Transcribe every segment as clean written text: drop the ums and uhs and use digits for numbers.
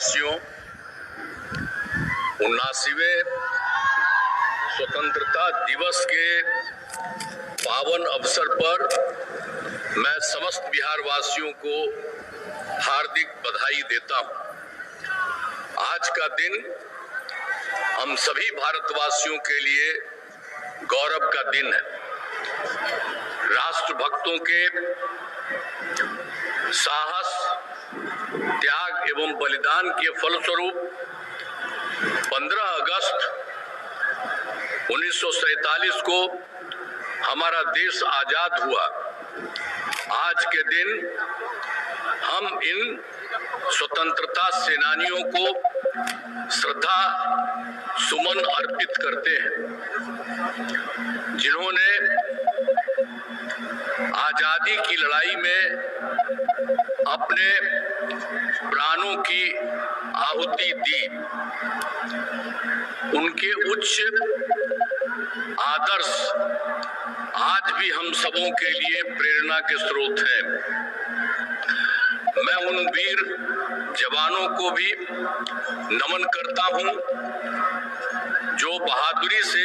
देशवासियों, 79वें स्वतंत्रता दिवस के पावन अवसर पर मैं समस्त बिहार वासियों को हार्दिक बधाई देता हूं। आज का दिन हम सभी भारतवासियों के लिए गौरव का दिन है। राष्ट्रभक्तों के साहस, त्याग एवं बलिदान के फलस्वरूप 15 अगस्त 1947 को हमारा देश आजाद हुआ। आज के दिन हम इन स्वतंत्रता सेनानियों को श्रद्धा सुमन अर्पित करते हैं, जिन्होंने आजादी की लड़ाई में अपने प्राणों की आहुति दी। उनके उच्च आदर्श आज भी हम सबों के लिए प्रेरणा के स्रोत हैं। मैं उन वीर जवानों को भी नमन करता हूं, जो बहादुरी से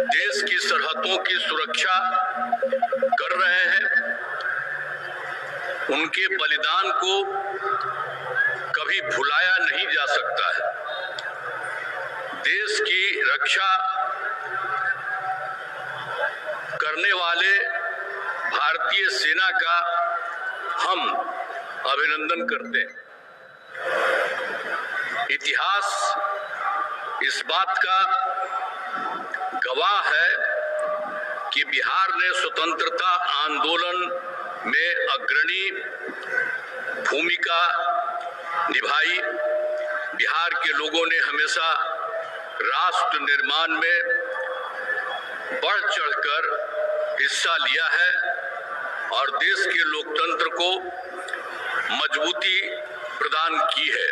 देश की सरहदों की सुरक्षा कर रहे हैं। उनके बलिदान को कभी भुलाया नहीं जा सकता है। देश की रक्षा करने वाले भारतीय सेना का हम अभिनंदन करते हैं। इतिहास इस बात का गवाह है कि बिहार ने स्वतंत्रता आंदोलन में अग्रणी भूमिका निभाई। बिहार के लोगों ने हमेशा राष्ट्र निर्माण में बढ़ चढ़कर हिस्सा लिया है और देश के लोकतंत्र को मजबूती प्रदान की है।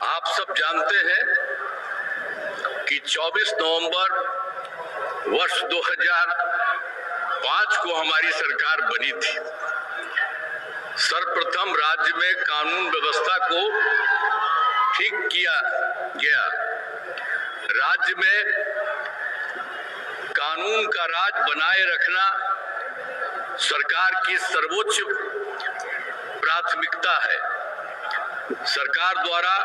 आप सब जानते हैं कि 24 नवंबर वर्ष 2005 को हमारी सरकार बनी थी। सर्वप्रथम राज्य में कानून व्यवस्था को ठीक किया गया। राज्य में कानून का राज बनाए रखना सरकार की सर्वोच्च प्राथमिकता है। सरकार द्वारा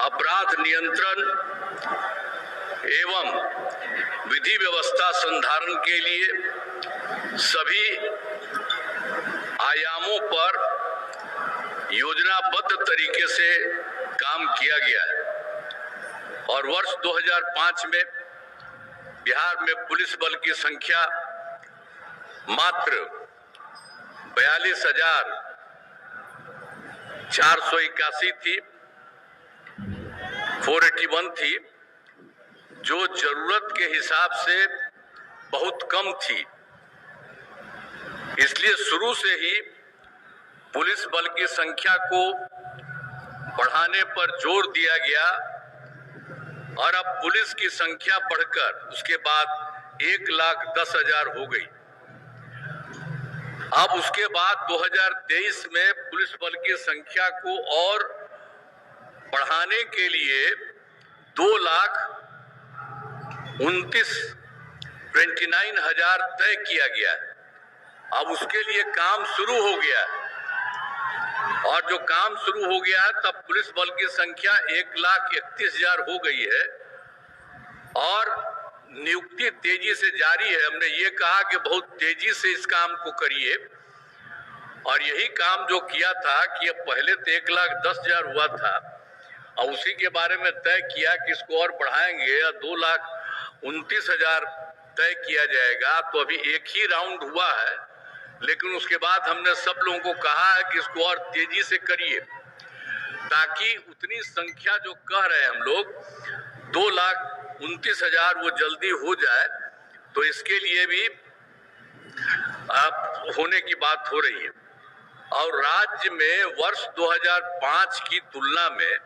अपराध नियंत्रण एवं विधि व्यवस्था संधारण के लिए सभी आयामों पर योजनाबद्ध तरीके से काम किया गया है और वर्ष 2005 में बिहार में पुलिस बल की संख्या मात्र 42,481 थी, 481 थी, जो जरूरत के हिसाब से बहुत कम थी। इसलिए शुरू से ही पुलिस बल की संख्या को बढ़ाने पर जोर दिया गया और अब पुलिस की संख्या बढ़कर उसके बाद 1,10,000 हो गई। अब उसके बाद 2023 में पुलिस बल की संख्या को और बढ़ाने के लिए 2,29,000 तय किया गया है। अब उसके लिए काम शुरू हो गया है और जो काम शुरू हो गया है तब पुलिस बल की संख्या 1,31,000 हो गई है और नियुक्ति तेजी से जारी है। हमने ये कहा कि बहुत तेजी से इस काम को करिए और यही काम जो किया था कि अब पहले तो 1,10,000 हुआ था और उसी के बारे में तय किया कि इसको और बढ़ाएंगे और 2,29,000 तय किया जाएगा। तो अभी एक ही राउंड हुआ है, लेकिन उसके बाद हमने सब लोगों को कहा है कि इसको और तेजी से करिए ताकि उतनी संख्या जो कह रहे हैं हम लोग 2,29,000 वो जल्दी हो जाए। तो इसके लिए भी होने की बात हो रही है और राज्य में वर्ष 2005 की तुलना में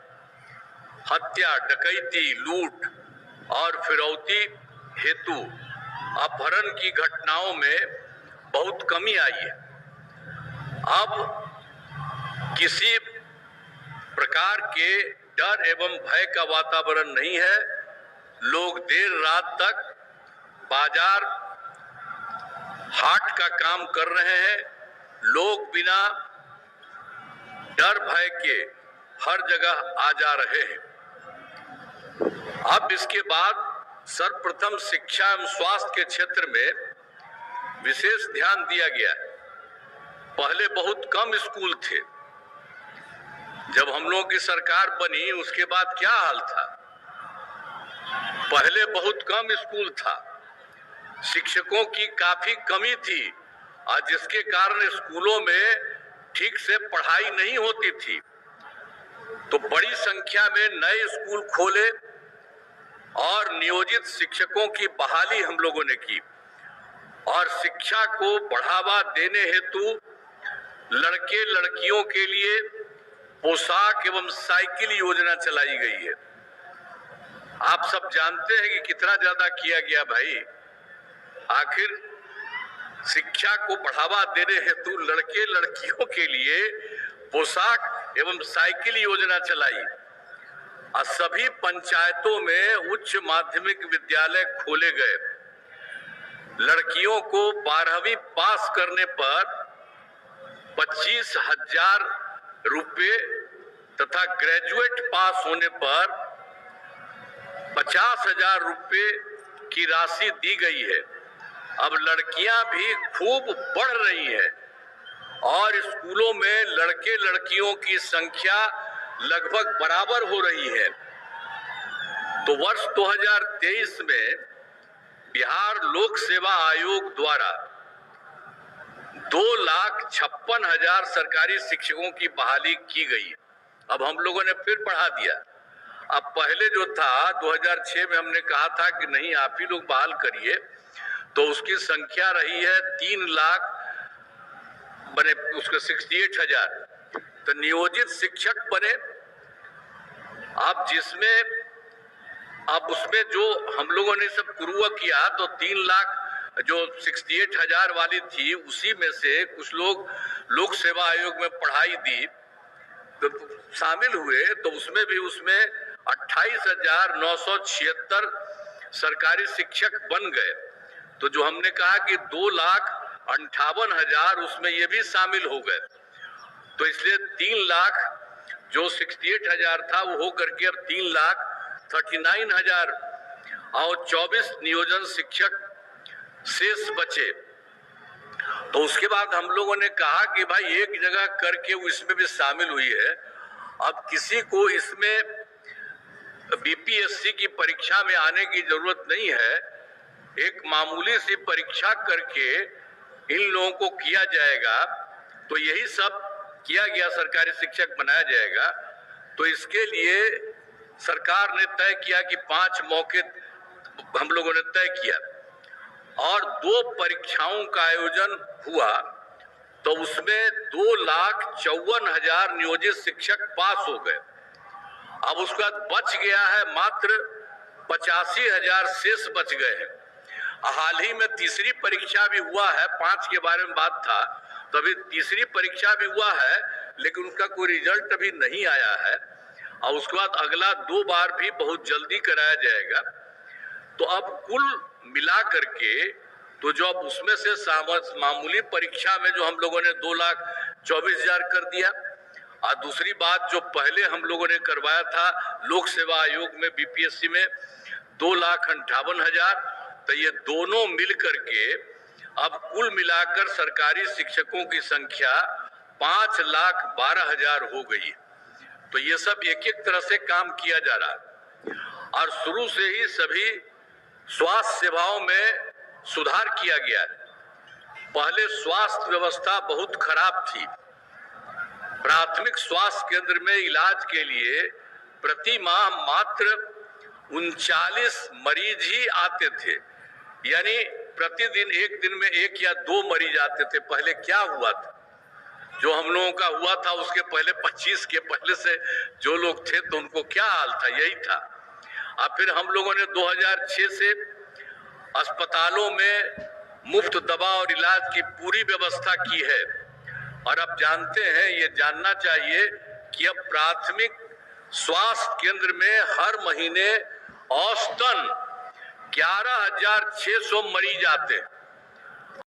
हत्या, डकैती, लूट और फिरौती हेतु अपहरण की घटनाओं में बहुत कमी आई है। अब किसी प्रकार के डर एवं भय का वातावरण नहीं है। लोग देर रात तक बाजार हाट का काम कर रहे हैं। लोग बिना डर भय के हर जगह आ जा रहे हैं। अब इसके बाद सर्वप्रथम शिक्षा एवं स्वास्थ्य के क्षेत्र में विशेष ध्यान दिया गया। पहले बहुत कम स्कूल थे। जब हम लोगों की सरकार बनी उसके बाद क्या हाल था? पहले बहुत कम स्कूल था, शिक्षकों की काफी कमी थी और जिसके कारण स्कूलों में ठीक से पढ़ाई नहीं होती थी। तो बड़ी संख्या में नए स्कूल खोले और नियोजित शिक्षकों की बहाली हम लोगों ने की और शिक्षा को बढ़ावा देने हेतु लड़के लड़कियों के लिए पोशाक एवं साइकिल योजना चलाई गई है। आप सब जानते हैं कि कितना ज्यादा किया गया भाई। आखिर शिक्षा को बढ़ावा देने हेतु लड़के लड़कियों के लिए पोशाक एवं साइकिल योजना चलाई और सभी पंचायतों में उच्च माध्यमिक विद्यालय खोले गए। लड़कियों को 12वीं पास करने पर 25,000 रुपये तथा ग्रेजुएट पास होने पर 50,000 रुपये की राशि दी गई है। अब लड़कियां भी खूब बढ़ रही हैं और स्कूलों में लड़के लड़कियों की संख्या लगभग बराबर हो रही है। तो वर्ष 2023 में बिहार लोक सेवा आयोग द्वारा 2,56,000 सरकारी शिक्षकों की बहाली की गई। अब हम लोगों ने फिर बढ़ा दिया। अब पहले जो था 2006 में हमने कहा था कि नहीं आप ही लोग बहाल करिए, तो उसकी संख्या रही है 3 लाख बने, उसका 68,000 तो नियोजित शिक्षक बने। अब जिसमें अब उसमें जो हम लोगों ने सब कुरुआ किया तो 3 लाख जो 68,000 वाली थी उसी में से कुछ लोग लोक सेवा आयोग में पढ़ाई दी तो शामिल हुए, तो उसमें 28,976 सरकारी शिक्षक बन गए। तो जो हमने कहा कि 2,58,000 उसमें ये भी शामिल हो गए। तो इसलिए 3 लाख जो 68,000 था वो हो करके अब 3,39,000 और 24 नियोजन शिक्षक शेष बचे। तो उसके बाद हम लोगों ने कहा कि भाई एक जगह करके वो इसमें भी शामिल हुई है। अब किसी को इसमें बीपीएससी की परीक्षा में आने की जरूरत नहीं है। एक मामूली सी परीक्षा करके इन लोगों को किया जाएगा। तो यही सब किया गया, सरकारी शिक्षक बनाया जाएगा। तो इसके लिए सरकार ने तय किया कि 5 मौके हम लोगों ने तय किया और 2 परीक्षाओं का आयोजन हुआ। तो उसमें 2,54,000 नियोजित शिक्षक पास हो गए। अब उसके बाद बच गया है मात्र 85,000 शेष बच गए हैं। हाल ही में तीसरी परीक्षा भी हुआ है, 5 के बारे में बात था, तो अभी तीसरी परीक्षा भी हुआ है लेकिन उसका कोई रिजल्ट अभी नहीं आया है और उसके बाद अगला 2 बार भी बहुत जल्दी कराया जाएगा। तो अब कुल मिला करके तो जो अब उसमें से मामूली परीक्षा में जो हम लोगों ने 2,24,000 कर दिया और दूसरी बात जो पहले हम लोगों ने करवाया था लोक सेवा आयोग में बीपीएससी में 2,58,000, तो ये दोनों मिल करके अब कुल मिलाकर सरकारी शिक्षकों की संख्या 5,12,000 हो गई। तो ये सब एक एक तरह से काम किया जा रहा है और शुरू से ही सभी स्वास्थ्य सेवाओं में सुधार किया गया है। पहले स्वास्थ्य व्यवस्था बहुत खराब थी। प्राथमिक स्वास्थ्य केंद्र में इलाज के लिए प्रति माह मात्र 39 मरीज ही आते थे, यानी प्रतिदिन एक दिन में 1 या 2 मरीज आते थे। पहले क्या हुआ था, जो हम लोगों का हुआ था उसके पहले 25 के पहले से जो लोग थे तो उनको क्या हाल था, यही था। और फिर हम लोगों ने 2006 से अस्पतालों में मुफ्त दवा और इलाज की पूरी व्यवस्था की है और अब जानते हैं, ये जानना चाहिए कि अब प्राथमिक स्वास्थ्य केंद्र में हर महीने औसतन 11,600 मरीज आते हैं।